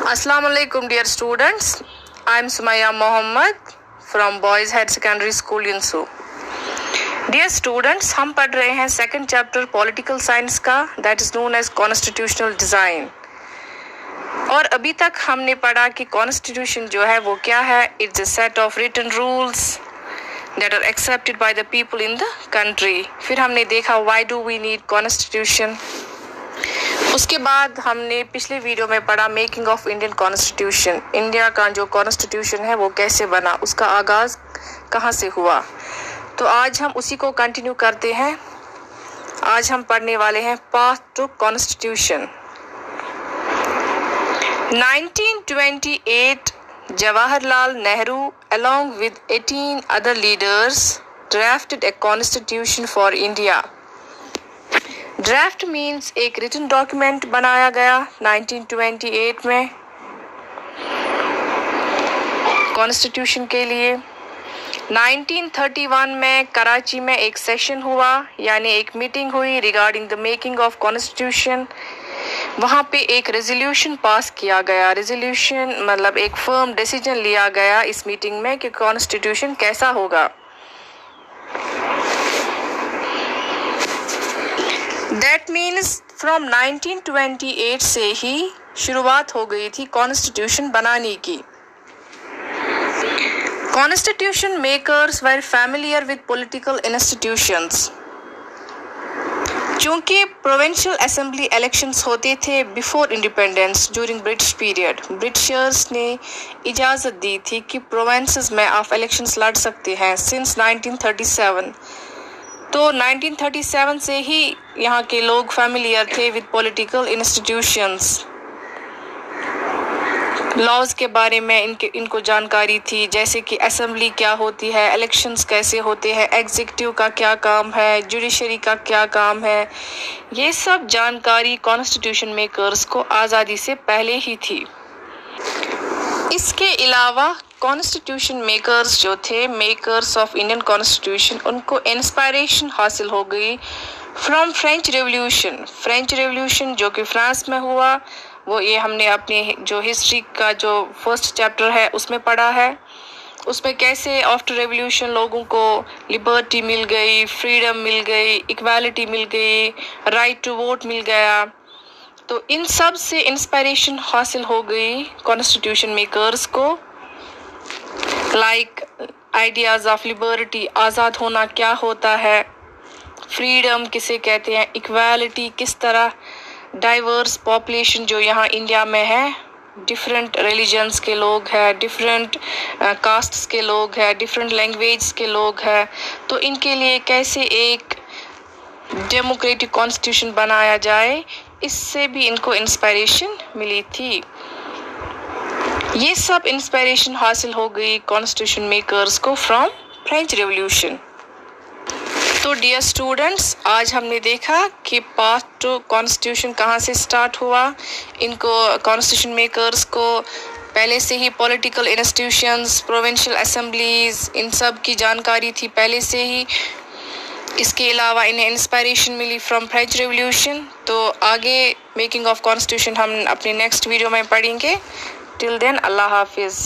Assalamu alaikum dear students. I am Sumaya Mohammed from Boys Higher Secondary School Yunsu. Dear students, हम पढ़ रहे हैं second chapter political science का, that is known as constitutional design. और अभी तक हमने पढ़ा कि कॉन्स्टिट्यूशन जो है वो क्या है। It's a set of written rules that are accepted by the people in the country. फिर हमने देखा why do we need constitution. उसके बाद हमने पिछले वीडियो में पढ़ा making of Indian constitution. India का जो कॉन्स्टिट्यूशन है वो कैसे बना, उसका आगाज़ कहाँ से हुआ। तो आज हम उसी को कंटिन्यू करते हैं। आज हम पढ़ने वाले हैं path to constitution. 1928 Jawaharlal Nehru along with 18 other leaders drafted a constitution for India. Draft means एक रिटन डॉक्यूमेंट बनाया गया 1928 में कॉन्स्टिट्यूशन के लिए। 1931 में कराची में एक सेशन हुआ, यानी एक मीटिंग हुई regarding the making of constitution. वहाँ पे एक रेजोल्यूशन पास किया गया। रेजोल्यूशन मतलब एक फर्म डिसीजन लिया गया इस मीटिंग में कि कॉन्स्टिट्यूशन कैसा होगा। दैट मीन्स फ्रॉम 1928 से ही शुरुआत हो गई थी कॉन्स्टिट्यूशन बनाने की। Constitution makers were familiar with political institutions. चूंकि प्रोविंशियल असेंबली इलेक्शंस होते थे before independence during British period, Britishers ने इजाज़त दी थी कि प्रोविंसेस में आप इलेक्शंस लड़ सकते हैं सिंस 1937। तो 1937 से ही यहाँ के लोग फैमिलियर थे विद पॉलिटिकल इंस्टीट्यूशंस। लॉज के बारे में इनको जानकारी थी, जैसे कि असेंबली क्या होती है, इलेक्शंस कैसे होते हैं, एग्जीक्यूटिव का क्या काम है, जुडिशरी का क्या काम है। ये सब जानकारी कॉन्स्टिट्यूशन मेकर्स को आज़ादी से पहले ही थी। इसके अलावा कॉन्स्टिट्यूशन मेकर्स जो थे, मेकर्स ऑफ इंडियन कॉन्स्टिट्यूशन, उनको इंस्पायरेशन हासिल हो गई from French revolution. French revolution जो कि फ्रांस में हुआ, वो ये हमने अपने जो हिस्ट्री का जो फर्स्ट चैप्टर है उसमें पढ़ा है। उसमें कैसे आफ्टर रेवोल्यूशन लोगों को लिबर्टी मिल गई, फ्रीडम मिल गई, इक्वालिटी मिल गई, राइट टू वोट मिल गया। तो इन सब से इंस्पायरेशन हासिल हो गई कॉन्स्टिट्यूशन मेकर्स को। लाइक आइडियाज़ ऑफ लिबर्टी, आज़ाद होना क्या होता है, फ्रीडम किसे कहते हैं, इक्वालिटी किस तरह, डाइवर्स पॉपुलेशन जो यहाँ इंडिया में है, डिफरेंट रिलीजन्स के लोग हैं, डिफरेंट कास्ट्स के लोग हैं, डिफरेंट लैंग्वेज के लोग हैं। तो इनके लिए कैसे एक डेमोक्रेटिक कॉन्स्टिट्यूशन बनाया जाए, इससे भी इनको इंस्पायरेशन मिली थी। ये सब इंस्पायरेशन हासिल हो गई कॉन्स्टिट्यूशन मेकर्स को फ्रॉम फ्रेंच रेवोल्यूशन। तो डियर स्टूडेंट्स, आज हमने देखा कि पाथ टू कॉन्स्टिट्यूशन कहाँ से स्टार्ट हुआ। इनको कॉन्स्टिट्यूशन मेकर्स को पहले से ही पॉलिटिकल इंस्टीट्यूशंस, प्रोविंशियल असेंबलीज, इन सब की जानकारी थी पहले से ही। इसके अलावा इन्हें इंस्पायरेशन मिली फ्रॉम फ्रेंच रेवोल्यूशन। तो आगे मेकिंग ऑफ कॉन्स्टिट्यूशन हम अपने नेक्स्ट वीडियो में पढ़ेंगे। टिल देन अल्लाह हाफिज़।